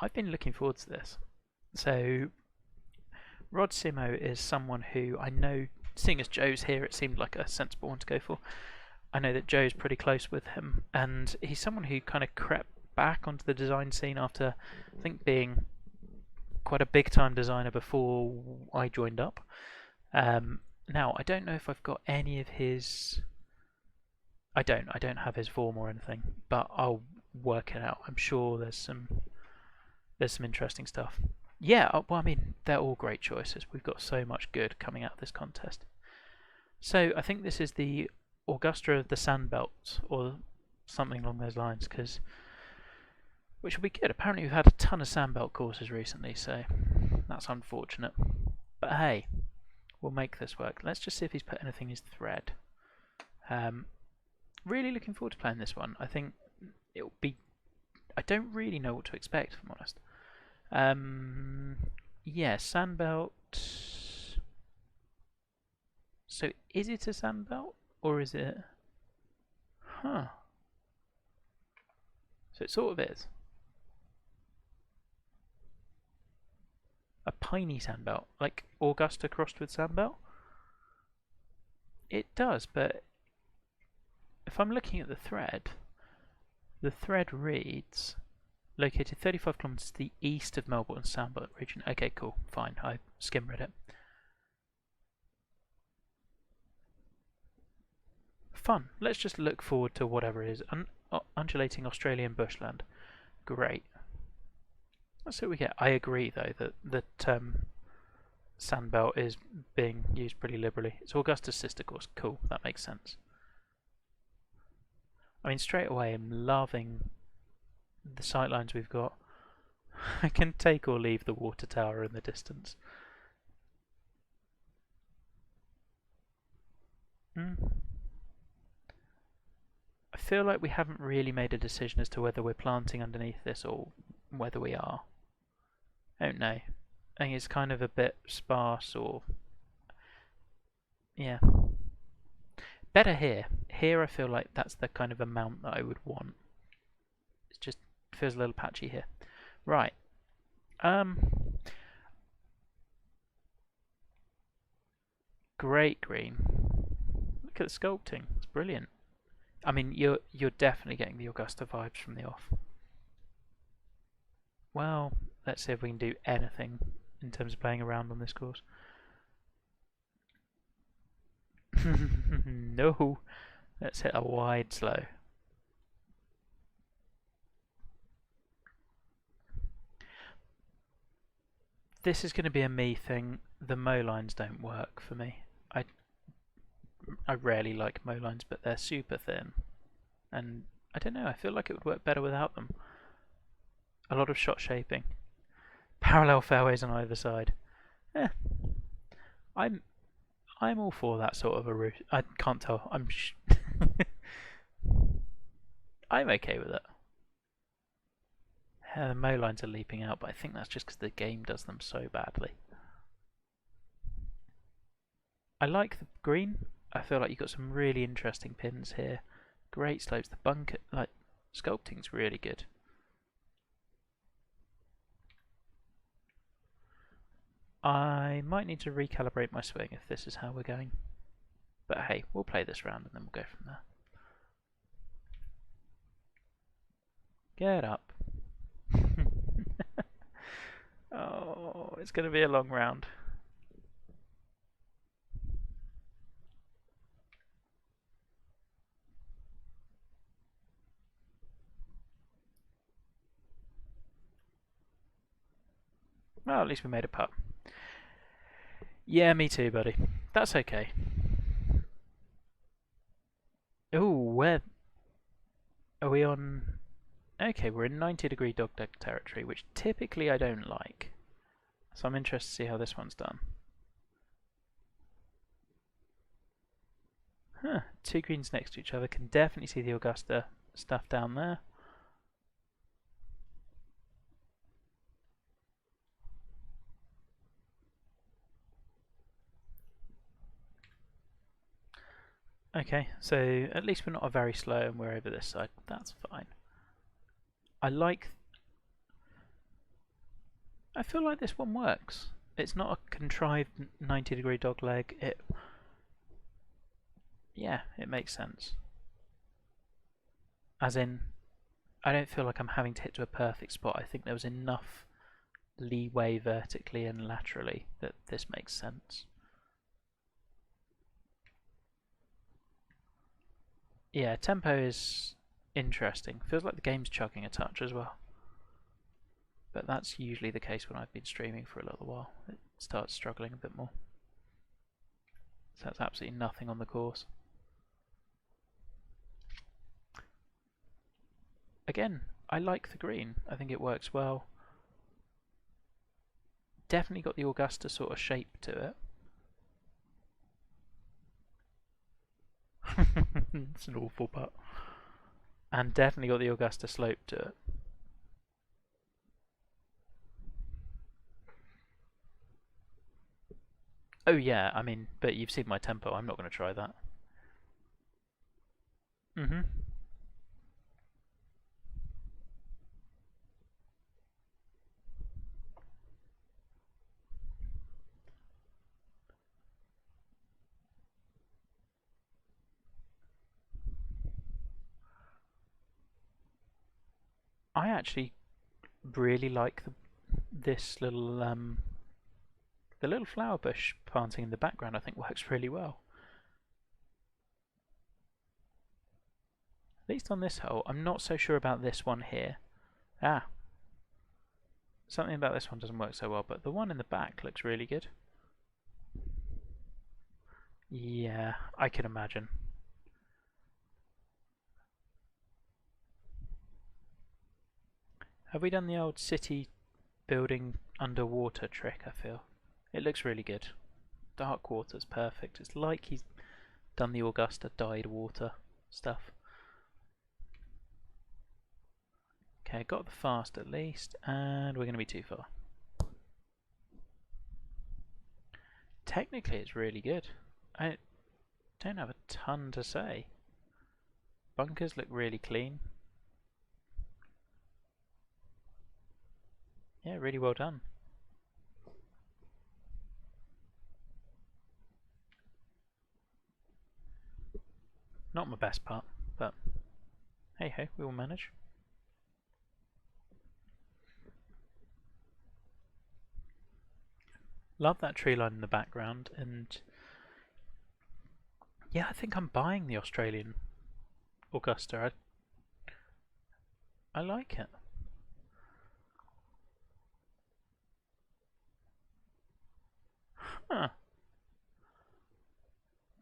I've been looking forward to this. So, rod81simo is someone who I know, seeing as Joe's here, it seemed like a sensible one to go for. I know that Joe's pretty close with him, and he's someone who kind of crept back onto the design scene after, I think, being quite a big time designer before I joined up. Now, I don't know if I've got any of his. I don't have his form or anything, but I'll work it out. I'm sure there's some interesting stuff. Yeah, well, I mean, they're all great choices. We've got so much good coming out of this contest. So I think this is the Augusta of the Sandbelt, or something along those lines, which will be good. Apparently, we've had a ton of Sandbelt courses recently, so that's unfortunate. But hey, we'll make this work. Let's just see if he's put anything in his thread. Really looking forward to playing this one. I think it'll be. I don't really know what to expect, if I'm honest. Yeah, Sandbelt. So is it a Sandbelt or is it? Huh. So it sort of is. A piney Sandbelt, like Augusta crossed with Sandbelt. It does, but if I'm looking at the thread reads located 35 kilometres to the east of Melbourne Sandbelt region. Okay, cool, fine. I skim read it. Fun. Let's just look forward to whatever it is. Undulating Australian bushland. Great. Let's see what we get. I agree, though, that Sandbelt is being used pretty liberally. It's Augusta's sister course. Cool, that makes sense. I mean, straight away, I'm loving the sightlines we've got. I can take or leave the water tower in the distance. I feel like we haven't really made a decision as to whether we're planting underneath this or whether we are. I don't know. I think it's kind of a bit sparse, or yeah. Better here. Here I feel like that's the kind of amount that I would want. It just feels a little patchy here. Right. Great green. Look at the sculpting. It's brilliant. I mean, you're definitely getting the Augusta vibes from the off. Well, let's see if we can do anything in terms of playing around on this course. No. Let's hit a wide slow. This is going to be a me thing. The mow lines don't work for me. I rarely like mow lines, but they're super thin. And I don't know, I feel like it would work better without them. A lot of shot shaping. Parallel fairways on either side. Eh. I'm all for that sort of a route. I can't tell. I'm okay with it. The mow lines are leaping out, but I think that's just because the game does them so badly. I like the green. I feel like you've got some really interesting pins here. Great slopes. The bunker, like, sculpting's really good. I might need to recalibrate my swing if this is how we're going. But hey, we'll play this round and then we'll go from there. Get up. Oh, it's going to be a long round. Well, at least we made a putt. Yeah, me too, buddy. That's okay. Ooh, where are we on? Okay, we're in 90-degree dogleg territory, which typically I don't like. So I'm interested to see how this one's done. Huh, two greens next to each other. Can definitely see the Augusta stuff down there. Okay, so at least we're not a very slow and we're over this side. That's fine. I like I feel like this one works. It's not a contrived 90-degree dog leg. Yeah, it makes sense. As in, I don't feel like I'm having to hit to a perfect spot. I think there was enough leeway vertically and laterally that this makes sense. Yeah, tempo is interesting. Feels like the game's chugging a touch as well. But that's usually the case when I've been streaming for a little while. It starts struggling a bit more. So that's absolutely nothing on the course. Again, I like the green. I think it works well. Definitely got the Augusta sort of shape to it. It's an awful putt. And definitely got the Augusta slope to it. Oh yeah, I mean, but you've seen my tempo. I'm not going to try that. I actually really like this little the little flower bush planting in the background. I think works really well. At least on this hole. I'm not so sure about this one here. Ah, something about this one doesn't work so well, but the one in the back looks really good. Yeah, I can imagine. Have we done the old city building underwater trick, I feel? It looks really good. Dark water's perfect. It's like he's done the Augusta dyed water stuff. Okay, got the fast at least, and we're going to be too far. Technically, it's really good. I don't have a ton to say. Bunkers look really clean. Yeah, really well done. Not my best part, but hey ho, we will manage. Love that tree line in the background, and yeah, I think I'm buying the Australian Augusta. I like it. Huh.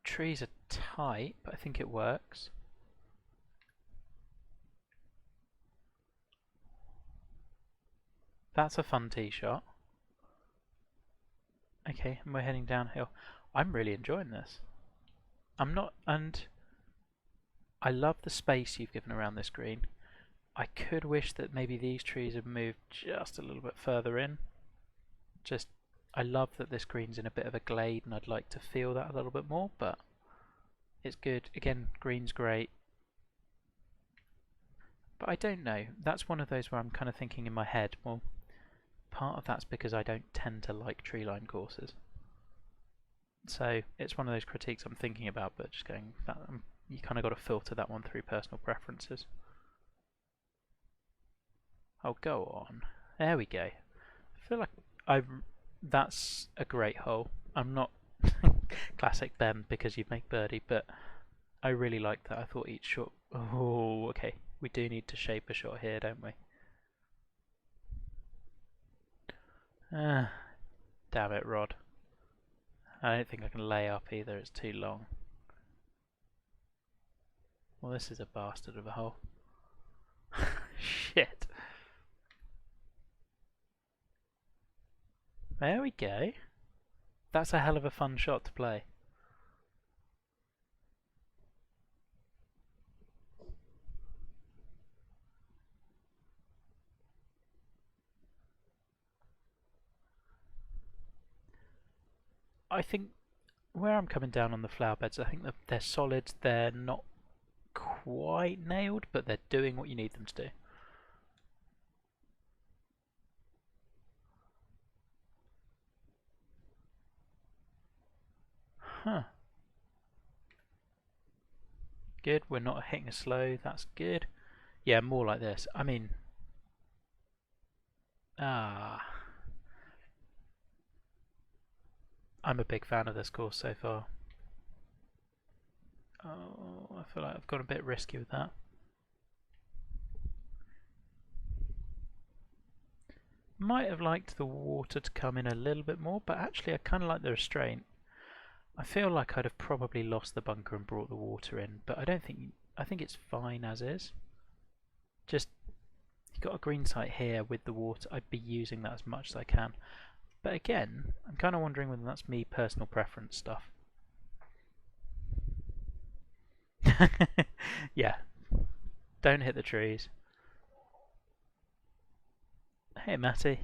Trees are tight, but I think it works. That's a fun tee shot. Okay, and we're heading downhill. I'm really enjoying this. I'm not, and I love the space you've given around this green. I could wish that maybe these trees had moved just a little bit further in. Just, I love that this green's in a bit of a glade, and I'd like to feel that a little bit more, but it's good. Again, green's great. But I don't know. That's one of those where I'm kind of thinking in my head, well, part of that's because I don't tend to like tree line courses. So it's one of those critiques I'm thinking about, but just going, you kind of got to filter that one through personal preferences. Oh, go on. There we go. I feel like that's a great hole. I'm not classic Ben because you make birdie, but I really liked that. I thought each shot. Oh, okay. We do need to shape a shot here, don't we? Ah, damn it, Rod. I don't think I can lay up either. It's too long. Well, this is a bastard of a hole. Shit. There we go. That's a hell of a fun shot to play. I think where I'm coming down on the flower beds, I think that they're solid. They're not quite nailed, but they're doing what you need them to do. Huh. Good, we're not hitting a slow, that's good. Yeah, more like this. I mean... I'm a big fan of this course so far. Oh, I feel like I've gone a bit risky with that. Might have liked the water to come in a little bit more, but actually I kind of like the restraint. I feel like I'd have probably lost the bunker and brought the water in, but I don't think... I think it's fine as is. Just, you've got a green site here with the water. I'd be using that as much as I can. But again, I'm kind of wondering whether that's me personal preference stuff. Yeah. Don't hit the trees. Hey, Matty.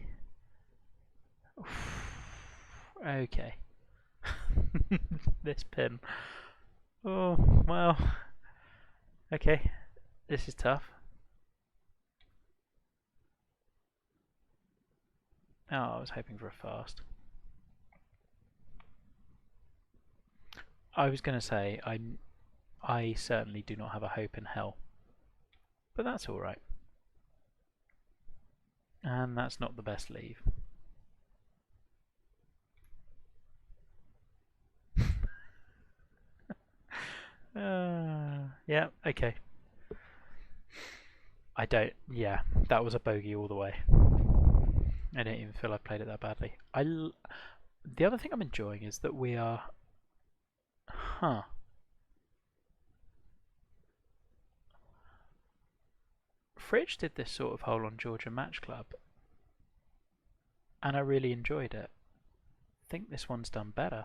Okay. This pin. Oh, well. Okay. This is tough. Oh, I was hoping for a fast. I was going to say, I certainly do not have a hope in hell. But that's alright. And that's not the best leave. Yeah, okay. I don't, yeah, that was a bogey all the way. I don't even feel I played it that badly. The other thing I'm enjoying is that we are... Huh. Fridge did this sort of hole on Georgia Match Club, and I really enjoyed it. I think this one's done better.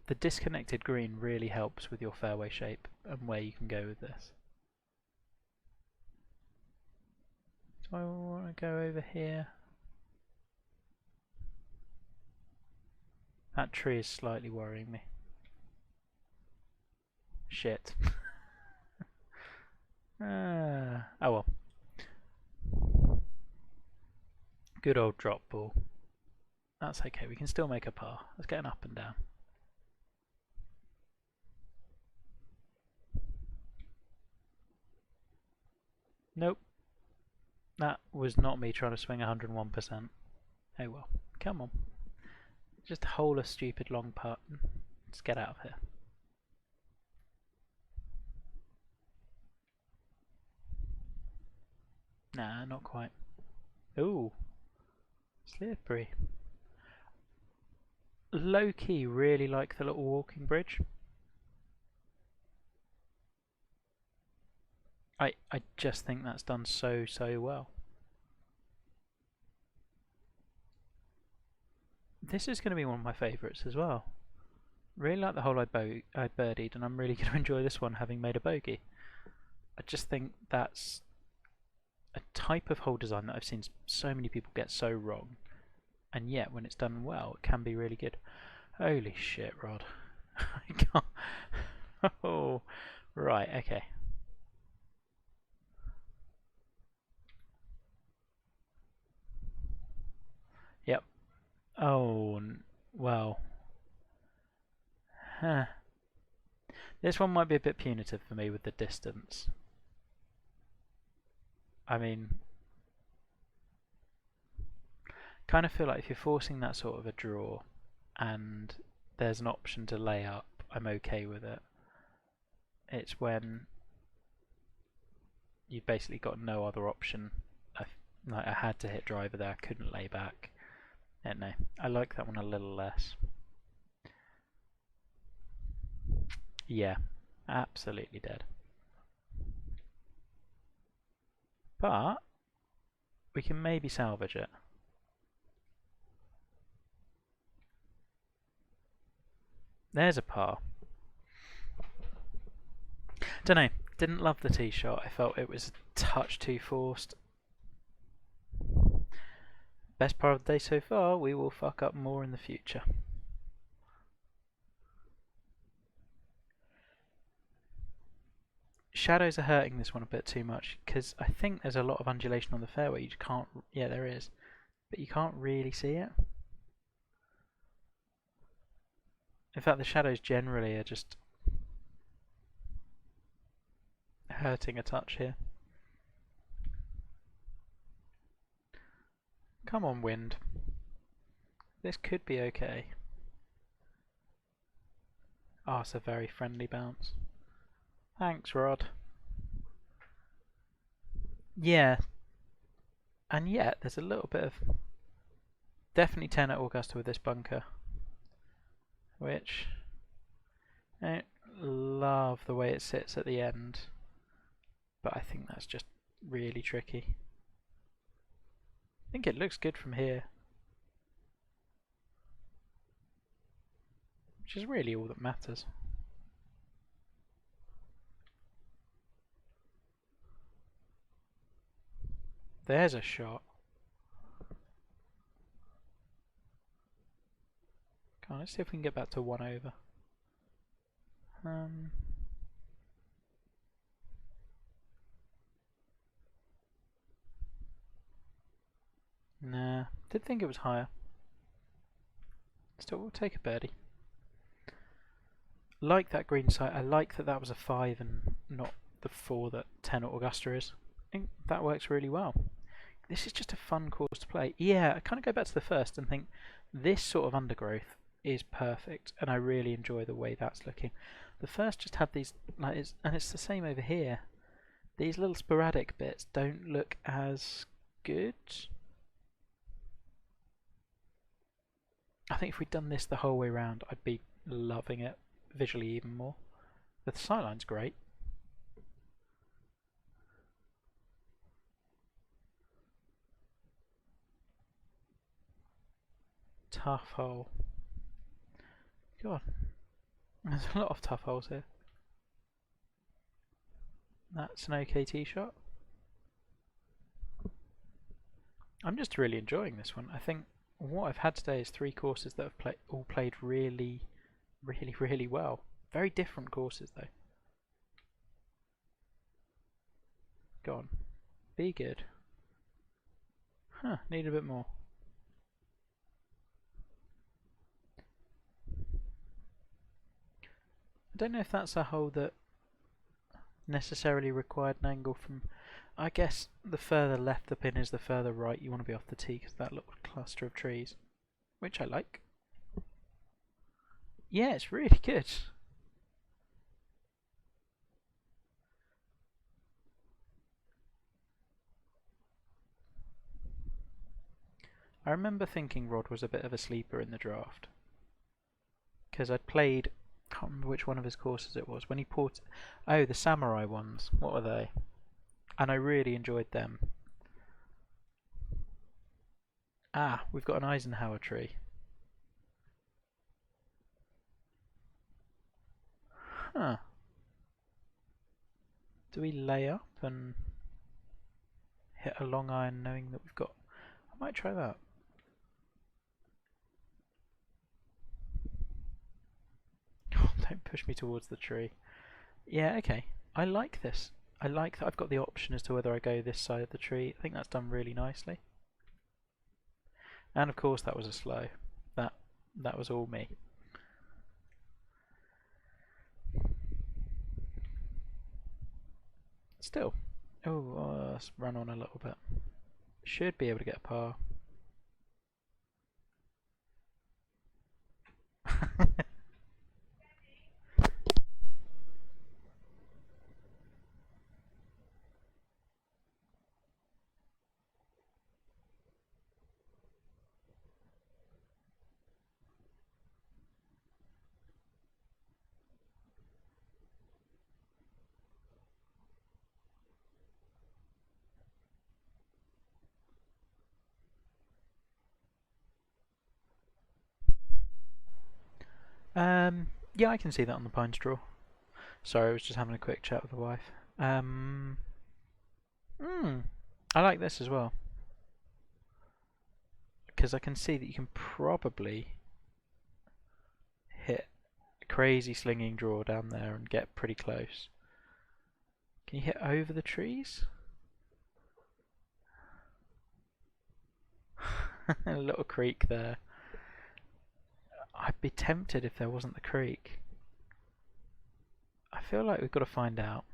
The disconnected green really helps with your fairway shape and where you can go with this. Do I want to go over here? That tree is slightly worrying me. Shit. Oh well. Good old drop ball. That's okay, we can still make a par. Let's get an up and down. Nope. That was not me trying to swing 101%. Oh well. Come on. Just hole a stupid long putt. Let's get out of here. Nah, not quite. Ooh. Slippery. Low key really like the little walking bridge. I just think that's done so well. This is going to be one of my favourites as well. Really like the hole I birdied, and I'm really going to enjoy this one having made a bogey. I just think that's a type of hole design that I've seen so many people get so wrong, and yet when it's done well it can be really good. Holy shit, Rod. I can't. Oh, right, okay. Yep. Oh, well. Huh. This one might be a bit punitive for me with the distance. I mean, kind of feel like if you're forcing that sort of a draw and there's an option to lay up, I'm okay with it. It's when you've basically got no other option. I had to hit driver there, I couldn't lay back. No, I like that one a little less. Yeah, absolutely dead. But we can maybe salvage it. There's a par. Don't know, didn't love the tee shot. I felt it was a touch too forced. Best part of the day so far, we will fuck up more in the future. Shadows are hurting this one a bit too much because I think there's a lot of undulation on the fairway. You can't. Yeah, there is. but you can't really see it. In fact, the shadows generally are just hurting a touch here. Come on, wind. This could be okay. Oh, it's a very friendly bounce. Thanks, Rod. Yeah. And yet, there's a little bit of... Definitely 10 at Augusta with this bunker. Which... I don't love the way it sits at the end. But I think that's just really tricky. I think it looks good from here. Which is really all that matters. There's a shot. Come on, let's see if we can get back to 1 over. Nah, did think it was higher. Still, we'll take a birdie. Like that green side. I like that that was a 5 and not the 4 that 10 at Augusta is. I think that works really well. This is just a fun course to play. Yeah, I kind of go back to the first and think this sort of undergrowth is perfect, and I really enjoy the way that's looking. The first just had these, and it's the same over here. These little sporadic bits don't look as good. I think if we'd done this the whole way around, I'd be loving it visually even more. The sightline's great. Tough hole. God, there's a lot of tough holes here. That's an okay tee shot. I'm just really enjoying this one. I think what I've had today is 3 courses that have all played really, really well. Very different courses though. Go on. Be good. Huh, need a bit more. I don't know if that's a hole that necessarily required an angle from... I guess the further left the pin is, the further right you want to be off the tee, because that little cluster of trees, which I like. Yeah, it's really good. I remember thinking Rod was a bit of a sleeper in the draft, because I'd played, I can't remember which one of his courses it was, when he ported... Oh, the Samurai ones. What were they? And I really enjoyed them. Ah, we've got an Eisenhower tree. Huh. Do we lay up and hit a long iron knowing that we've got... I might try that. Oh, don't push me towards the tree. Yeah, okay. I like this. I like that I've got the option as to whether I go this side of the tree. I think that's done really nicely. And of course that was a slow. That was all me. Still. Oh, let's run on a little bit. Should be able to get a par. Yeah, I can see that on the pine straw. Sorry, I was just having a quick chat with the wife. I like this as well, because I can see that you can probably hit a crazy slinging draw down there and get pretty close. Can you hit over the trees? A little creek there. I'd be tempted if there wasn't the creek. I feel like we've got to find out.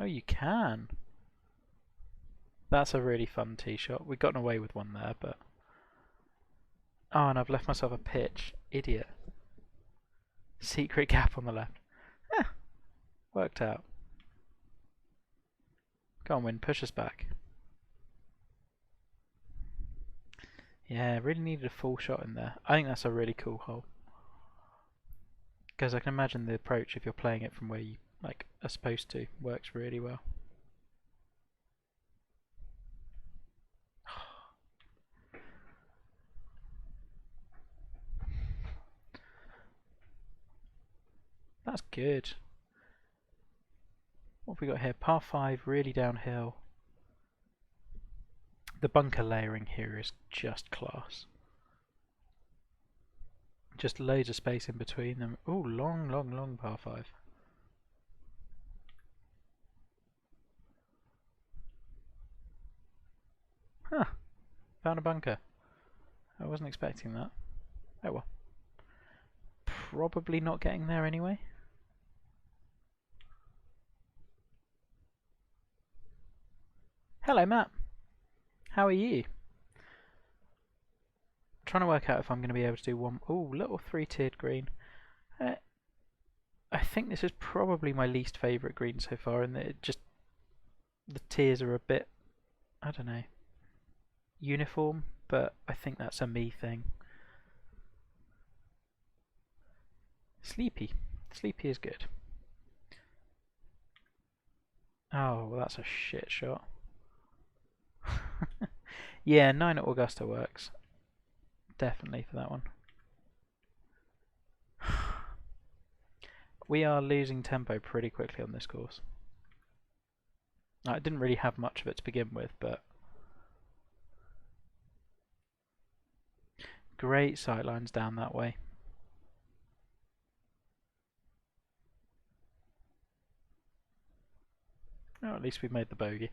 Oh, you can. That's a really fun tee shot. We've gotten away with one there, but... Oh, and I've left myself a pitch. Idiot. Secret gap on the left. Eh, worked out. Go on, wind, push us back. Yeah, really needed a full shot in there. I think that's a really cool hole. Because I can imagine the approach, if you're playing it from where you are supposed to, works really well. That's good. What have we got here? Par 5, really downhill. The bunker layering here is just class. Just loads of space in between them. Oh, long, long, long par 5. Huh. Found a bunker. I wasn't expecting that. Oh well. Probably not getting there anyway. Hello, Matt. How are you? Trying to work out if I'm going to be able to do one. Oh, little 3-tiered green. I think this is probably my least favourite green so far, and it just the tiers are a bit, I don't know, uniform. But I think that's a me thing. Sleepy. Sleepy is good. Oh, well, that's a shit shot. Yeah, 9 at Augusta works. Definitely for that one. We are losing tempo pretty quickly on this course. I didn't really have much of it to begin with, but... Great sightlines down that way. Oh, at least we've made the bogey.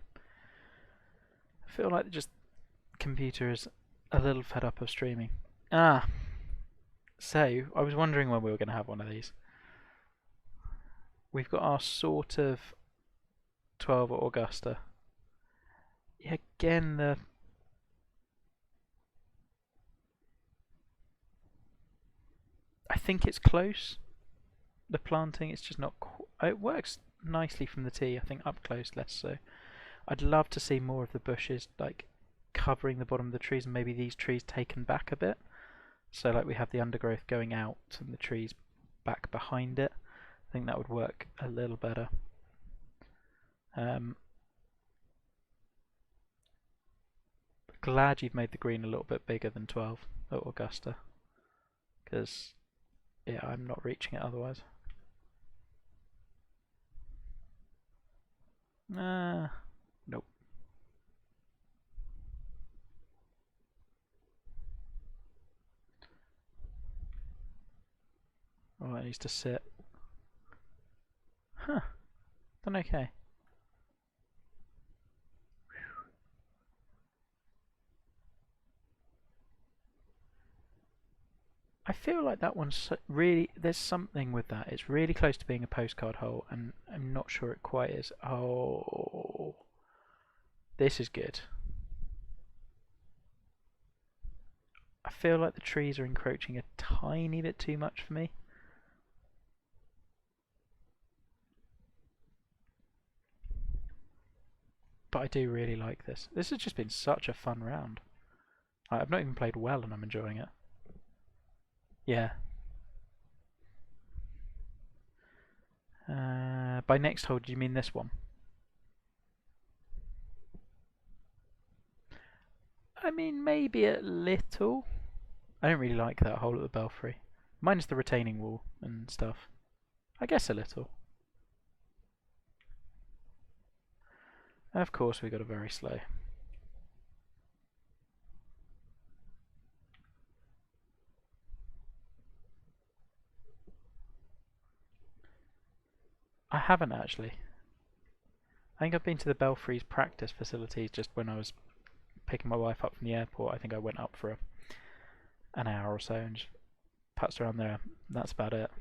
I feel like just computer is a little fed up of streaming. Ah, so I was wondering when we were going to have one of these. We've got our sort of 12 at Augusta. Yeah, again, I think it's close. The planting, it's just not. It works nicely from the tee. I think up close less so. I'd love to see more of the bushes covering the bottom of the trees, and maybe these trees taken back a bit. So we have the undergrowth going out and the trees back behind it. I think that would work a little better. Glad you've made the green a little bit bigger than 12 at Augusta, because yeah, I'm not reaching it otherwise. Nope. Oh, it needs to sit. Huh. Done okay. I feel like that one's really, there's something with that. It's really close to being a postcard hole, and I'm not sure it quite is. Oh, this is good. I feel like the trees are encroaching a tiny bit too much for me. But I do really like this. This has just been such a fun round. I've not even played well and I'm enjoying it. Yeah. By next hole, do you mean this one? I mean, maybe a little. I don't really like that hole at the belfry. Minus the retaining wall and stuff. I guess a little. Of course, we got a very slow. I haven't actually. I think I've been to the Belfries practice facilities just when I was picking my wife up from the airport. I think I went up for an hour or so and just putzed around there. That's about it.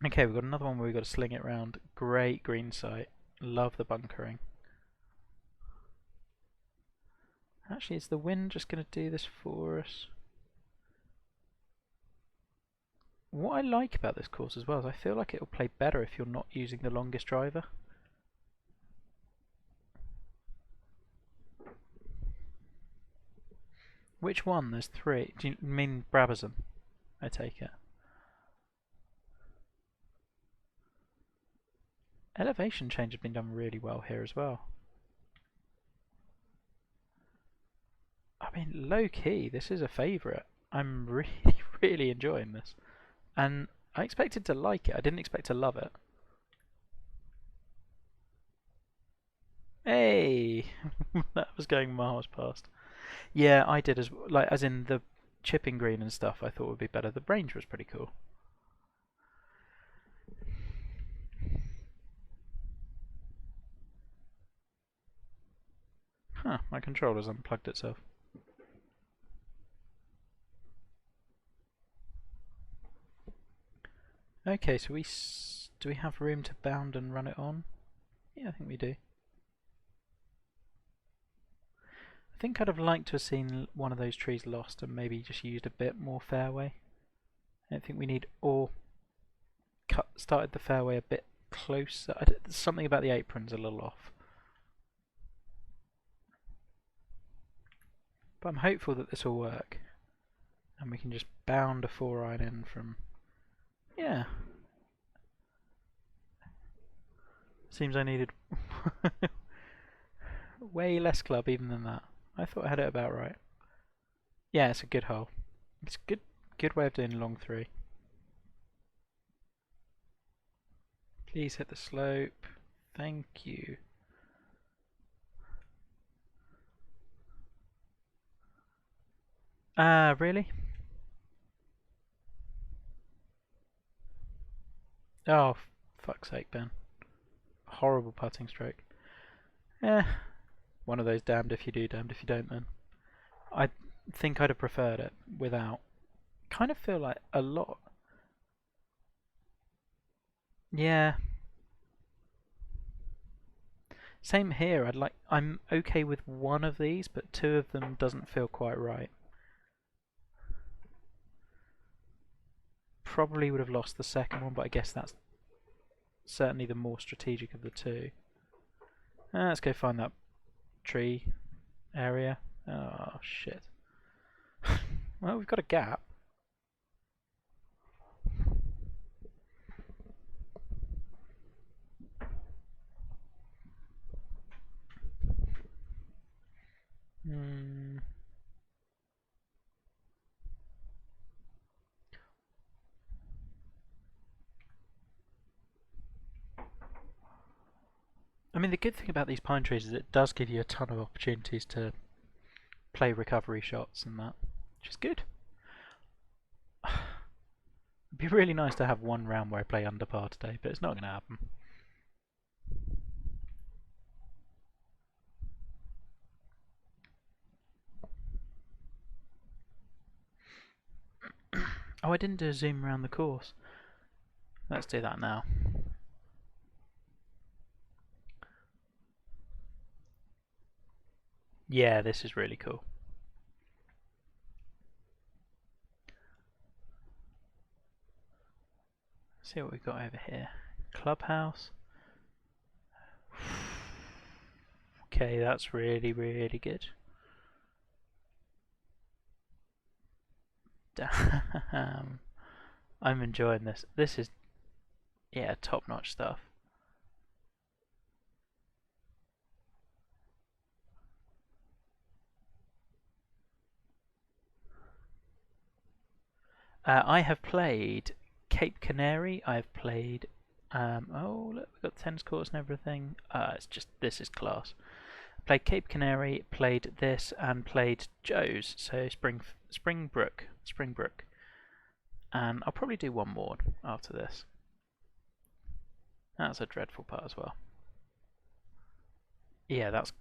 Okay, we've got another one where we've got to sling it around. Great green site. Love the bunkering. Actually, is the wind just going to do this for us? What I like about this course as well is I feel like it'll play better if you're not using the longest driver. Which one? There's 3. Do you mean Brabazon? I take it. Elevation change has been done really well here as well. I mean, low key, this is a favourite. I'm really, really enjoying this. And I expected to like it. I didn't expect to love it. Hey! That was going miles past. Yeah, I did as in the chipping green and stuff I thought would be better. The range was pretty cool. Huh, my controller's unplugged itself. Okay, so do we have room to bound and run it on? Yeah, I think we do. I think I'd have liked to have seen one of those trees lost and maybe just used a bit more fairway. I don't think we need, or started the fairway a bit closer. Something about the apron's a little off. But I'm hopeful that this will work. And we can just bound a 4-iron in from... Yeah. Seems I needed way less club even than that. I thought I had it about right. Yeah, it's a good hole. It's a good way of doing a long 3. Please hit the slope. Thank you. Ah, really? Oh, fuck's sake, Ben. Horrible putting stroke. Eh, one of those damned if you do, damned if you don't then. I think I'd have preferred it without. Kind of feel like a lot. Yeah. Same here. I'm okay with one of these, but 2 of them doesn't feel quite right. Probably would have lost the second one, but I guess that's certainly the more strategic of the 2. Let's go find that tree area. Oh, shit. Well, we've got a gap. I mean, the good thing about these pine trees is it does give you a ton of opportunities to play recovery shots and that, which is good. It'd be really nice to have one round where I play under par today, but it's not going to happen. Oh, I didn't do a zoom around the course. Let's do that now. Yeah, this is really cool. Let's see what we've got over here. Clubhouse. Okay, that's really, really good. Damn. I'm enjoying this. This is, yeah, top-notch stuff. I have played Cape Canary. I've played. Oh, look, we've got tennis courts and everything. This is class. Played Cape Canary, played this, and played Joe's. So Springbrook, and I'll probably do one more after this. That's a dreadful putt as well. Yeah, that's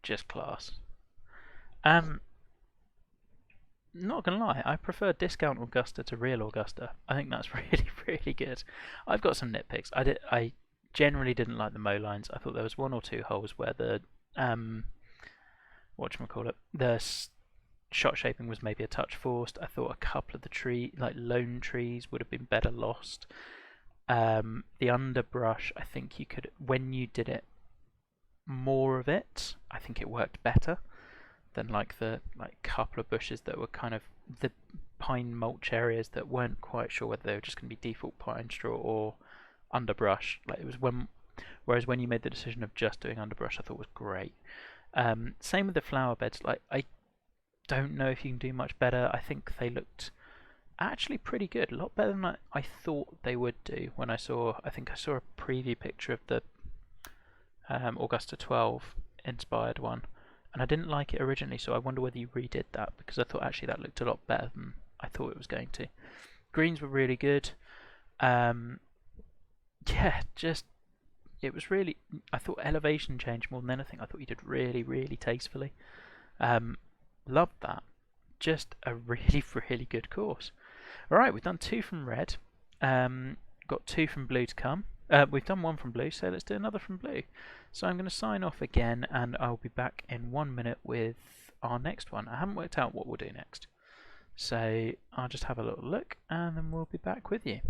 just class. Not gonna lie, I prefer discount Augusta to real Augusta. I think that's really good. I've got some nitpicks. I generally didn't like the mow lines. I thought there was one or two holes where the whatchamacallit, the shot shaping was maybe a touch forced. I thought a couple of the lone trees would have been better lost. The underbrush, I think you could, when you did it, more of it, I think it worked better than the couple of bushes that were kind of the pine mulch areas that weren't quite sure whether they were just going to be default pine straw or underbrush. Whereas when you made the decision of just doing underbrush, I thought was great. Same with the flower beds. I don't know if you can do much better. I think they looked actually pretty good, a lot better than I thought they would do when I saw a preview picture of the Augusta 12 inspired one, and I didn't like it originally, so I wonder whether you redid that, because I thought actually that looked a lot better than I thought it was going to. Greens were really good. Yeah, just it was really, I thought elevation change more than anything. I thought you did really tastefully. Loved that. Just a really good course. Alright, we've done 2 from red. Got 2 from blue to come. We've done 1 from blue, so let's do another from blue. So I'm going to sign off again, and I'll be back in 1 minute with our next one. I haven't worked out what we'll do next, so I'll just have a little look, and then we'll be back with you.